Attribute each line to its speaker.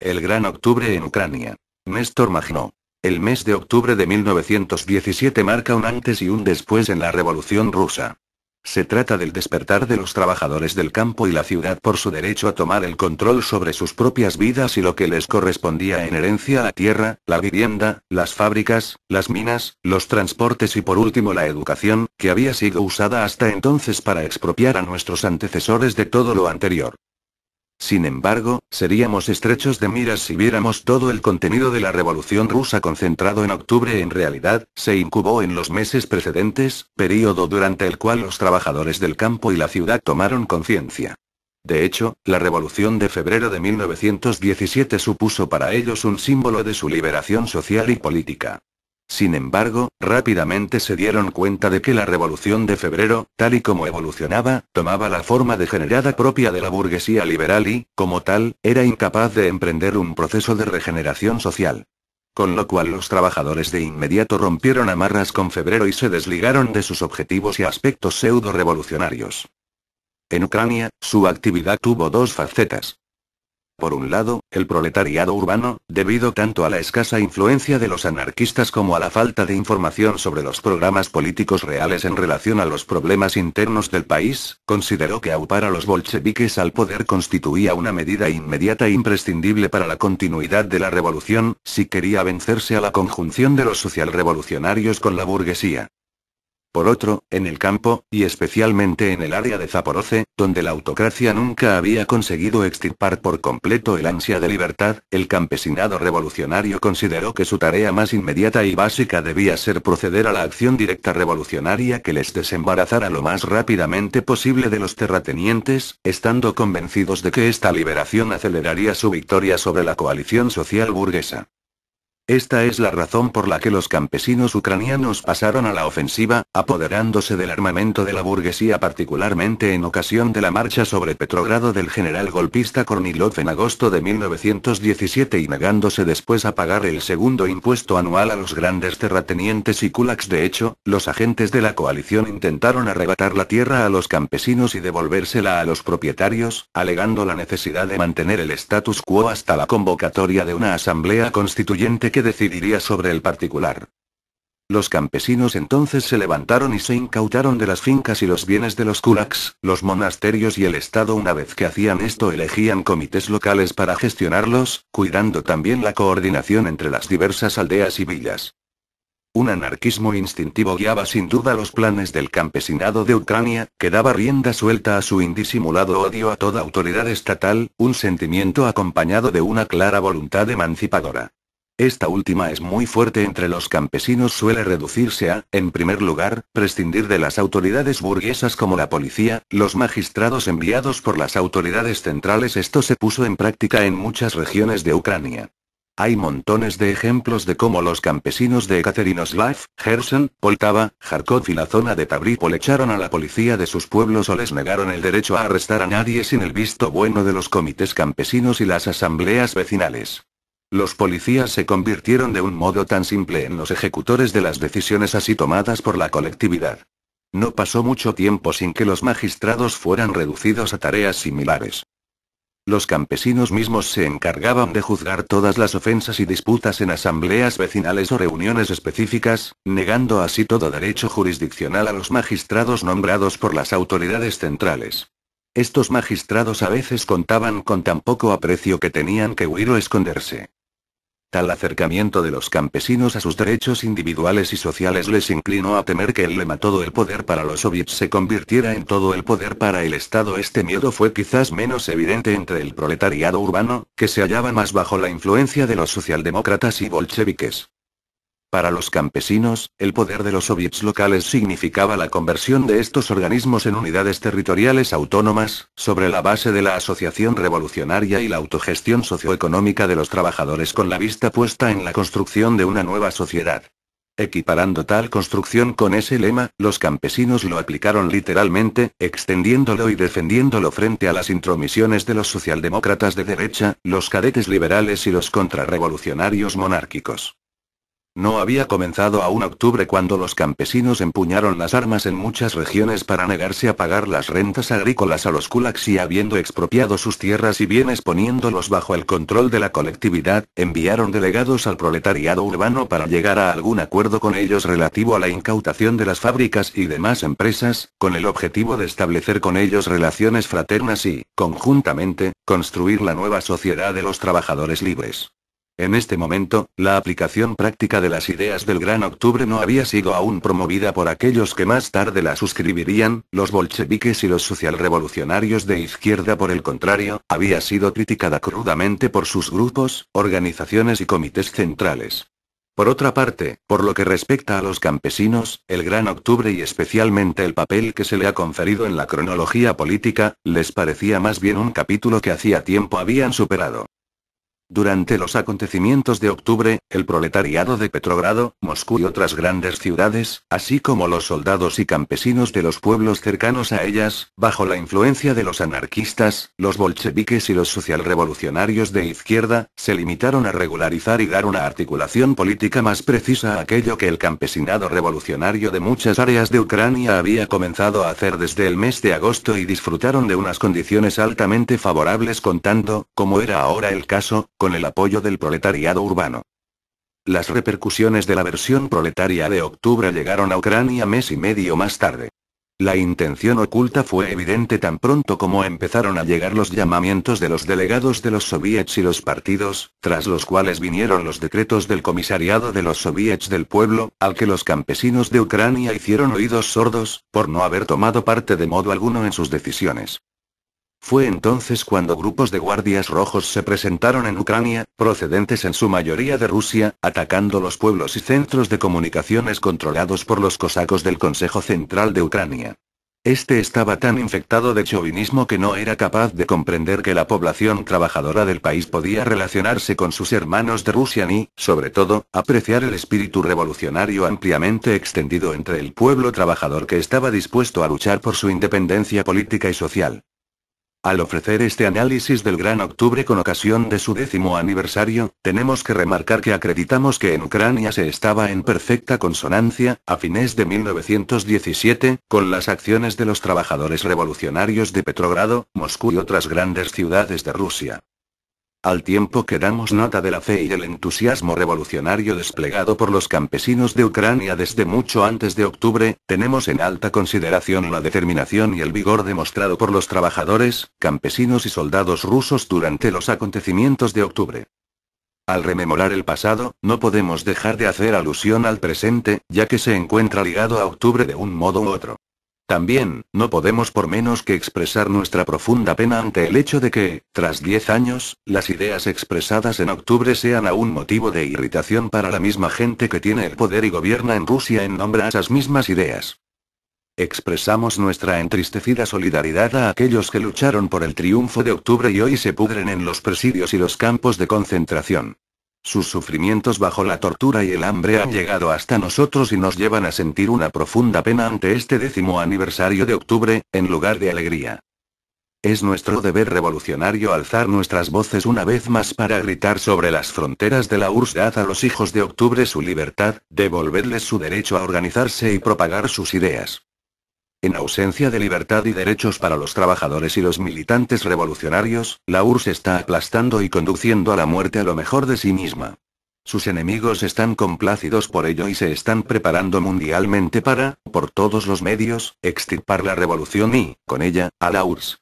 Speaker 1: El Gran Octubre en Ucrania. Néstor Maginot. El mes de octubre de 1917 marca un antes y un después en la Revolución Rusa. Se trata del despertar de los trabajadores del campo y la ciudad por su derecho a tomar el control sobre sus propias vidas y lo que les correspondía en herencia: la tierra, la vivienda, las fábricas, las minas, los transportes y por último la educación, que había sido usada hasta entonces para expropiar a nuestros antecesores de todo lo anterior. Sin embargo, seríamos estrechos de miras si viéramos todo el contenido de la Revolución Rusa concentrado en octubre. En realidad, se incubó en los meses precedentes, período durante el cual los trabajadores del campo y la ciudad tomaron conciencia. De hecho, la Revolución de febrero de 1917 supuso para ellos un símbolo de su liberación social y política. Sin embargo, rápidamente se dieron cuenta de que la Revolución de febrero, tal y como evolucionaba, tomaba la forma degenerada propia de la burguesía liberal y, como tal, era incapaz de emprender un proceso de regeneración social. Con lo cual los trabajadores de inmediato rompieron amarras con febrero y se desligaron de sus objetivos y aspectos pseudo-revolucionarios. En Ucrania, su actividad tuvo dos facetas. Por un lado, el proletariado urbano, debido tanto a la escasa influencia de los anarquistas como a la falta de información sobre los programas políticos reales en relación a los problemas internos del país, consideró que aupar a los bolcheviques al poder constituía una medida inmediata e imprescindible para la continuidad de la revolución, si quería vencerse a la conjunción de los socialrevolucionarios con la burguesía. Por otro, en el campo, y especialmente en el área de Zaporozhye, donde la autocracia nunca había conseguido extirpar por completo el ansia de libertad, el campesinado revolucionario consideró que su tarea más inmediata y básica debía ser proceder a la acción directa revolucionaria que les desembarazara lo más rápidamente posible de los terratenientes, estando convencidos de que esta liberación aceleraría su victoria sobre la coalición social burguesa. Esta es la razón por la que los campesinos ucranianos pasaron a la ofensiva, apoderándose del armamento de la burguesía, particularmente en ocasión de la marcha sobre Petrogrado del general golpista Kornilov en agosto de 1917 y negándose después a pagar el segundo impuesto anual a los grandes terratenientes y kulaks. De hecho, los agentes de la coalición intentaron arrebatar la tierra a los campesinos y devolvérsela a los propietarios, alegando la necesidad de mantener el status quo hasta la convocatoria de una asamblea constituyente que decidiría sobre el particular. Los campesinos entonces se levantaron y se incautaron de las fincas y los bienes de los kulaks, los monasterios y el Estado. Una vez que hacían esto, elegían comités locales para gestionarlos, cuidando también la coordinación entre las diversas aldeas y villas. Un anarquismo instintivo guiaba sin duda los planes del campesinado de Ucrania, que daba rienda suelta a su indisimulado odio a toda autoridad estatal, un sentimiento acompañado de una clara voluntad emancipadora. Esta última es muy fuerte entre los campesinos. Suele reducirse a, en primer lugar, prescindir de las autoridades burguesas como la policía, los magistrados enviados por las autoridades centrales. Esto se puso en práctica en muchas regiones de Ucrania. Hay montones de ejemplos de cómo los campesinos de Ekaterinoslav, Gerson, Poltava, Kharkov y la zona de Tavripol echaron a la policía de sus pueblos o les negaron el derecho a arrestar a nadie sin el visto bueno de los comités campesinos y las asambleas vecinales. Los policías se convirtieron de un modo tan simple en los ejecutores de las decisiones así tomadas por la colectividad. No pasó mucho tiempo sin que los magistrados fueran reducidos a tareas similares. Los campesinos mismos se encargaban de juzgar todas las ofensas y disputas en asambleas vecinales o reuniones específicas, negando así todo derecho jurisdiccional a los magistrados nombrados por las autoridades centrales. Estos magistrados a veces contaban con tan poco aprecio que tenían que huir o esconderse. Tal acercamiento de los campesinos a sus derechos individuales y sociales les inclinó a temer que el lema "todo el poder para los soviets" se convirtiera en todo el poder para el Estado. Este miedo fue quizás menos evidente entre el proletariado urbano, que se hallaba más bajo la influencia de los socialdemócratas y bolcheviques. Para los campesinos, el poder de los soviets locales significaba la conversión de estos organismos en unidades territoriales autónomas, sobre la base de la asociación revolucionaria y la autogestión socioeconómica de los trabajadores, con la vista puesta en la construcción de una nueva sociedad. Equiparando tal construcción con ese lema, los campesinos lo aplicaron literalmente, extendiéndolo y defendiéndolo frente a las intromisiones de los socialdemócratas de derecha, los cadetes liberales y los contrarrevolucionarios monárquicos. No había comenzado aún octubre cuando los campesinos empuñaron las armas en muchas regiones para negarse a pagar las rentas agrícolas a los kulaks y habiendo expropiado sus tierras y bienes poniéndolos bajo el control de la colectividad, enviaron delegados al proletariado urbano para llegar a algún acuerdo con ellos relativo a la incautación de las fábricas y demás empresas, con el objetivo de establecer con ellos relaciones fraternas y, conjuntamente, construir la nueva sociedad de los trabajadores libres. En este momento, la aplicación práctica de las ideas del Gran Octubre no había sido aún promovida por aquellos que más tarde la suscribirían, los bolcheviques y los socialrevolucionarios de izquierda. Por el contrario, había sido criticada crudamente por sus grupos, organizaciones y comités centrales. Por otra parte, por lo que respecta a los campesinos, el Gran Octubre y especialmente el papel que se le ha conferido en la cronología política, les parecía más bien un capítulo que hacía tiempo habían superado. Durante los acontecimientos de octubre, el proletariado de Petrogrado, Moscú y otras grandes ciudades, así como los soldados y campesinos de los pueblos cercanos a ellas, bajo la influencia de los anarquistas, los bolcheviques y los socialrevolucionarios de izquierda, se limitaron a regularizar y dar una articulación política más precisa a aquello que el campesinado revolucionario de muchas áreas de Ucrania había comenzado a hacer desde el mes de agosto y disfrutaron de unas condiciones altamente favorables contando, como era ahora el caso, con el apoyo del proletariado urbano. Las repercusiones de la versión proletaria de octubre llegaron a Ucrania mes y medio más tarde. La intención oculta fue evidente tan pronto como empezaron a llegar los llamamientos de los delegados de los soviets y los partidos, tras los cuales vinieron los decretos del comisariado de los soviets del pueblo, al que los campesinos de Ucrania hicieron oídos sordos, por no haber tomado parte de modo alguno en sus decisiones. Fue entonces cuando grupos de guardias rojos se presentaron en Ucrania, procedentes en su mayoría de Rusia, atacando los pueblos y centros de comunicaciones controlados por los cosacos del Consejo Central de Ucrania. Este estaba tan infectado de chauvinismo que no era capaz de comprender que la población trabajadora del país podía relacionarse con sus hermanos de Rusia ni, sobre todo, apreciar el espíritu revolucionario ampliamente extendido entre el pueblo trabajador que estaba dispuesto a luchar por su independencia política y social. Al ofrecer este análisis del Gran Octubre con ocasión de su 10º aniversario, tenemos que remarcar que acreditamos que en Ucrania se estaba en perfecta consonancia, a fines de 1917, con las acciones de los trabajadores revolucionarios de Petrogrado, Moscú y otras grandes ciudades de Rusia. Al tiempo que damos nota de la fe y el entusiasmo revolucionario desplegado por los campesinos de Ucrania desde mucho antes de octubre, tenemos en alta consideración la determinación y el vigor demostrado por los trabajadores, campesinos y soldados rusos durante los acontecimientos de octubre. Al rememorar el pasado, no podemos dejar de hacer alusión al presente, ya que se encuentra ligado a octubre de un modo u otro. También, no podemos por menos que expresar nuestra profunda pena ante el hecho de que, tras 10 años, las ideas expresadas en octubre sean aún motivo de irritación para la misma gente que tiene el poder y gobierna en Rusia en nombre de esas mismas ideas. Expresamos nuestra entristecida solidaridad a aquellos que lucharon por el triunfo de octubre y hoy se pudren en los presidios y los campos de concentración. Sus sufrimientos bajo la tortura y el hambre han llegado hasta nosotros y nos llevan a sentir una profunda pena ante este 10º aniversario de octubre, en lugar de alegría. Es nuestro deber revolucionario alzar nuestras voces una vez más para gritar sobre las fronteras de la URSS: dad a los hijos de octubre su libertad, devolvedles su derecho a organizarse y propagar sus ideas. En ausencia de libertad y derechos para los trabajadores y los militantes revolucionarios, la URSS está aplastando y conduciendo a la muerte a lo mejor de sí misma. Sus enemigos están complacidos por ello y se están preparando mundialmente para, por todos los medios, extirpar la revolución y, con ella, a la URSS.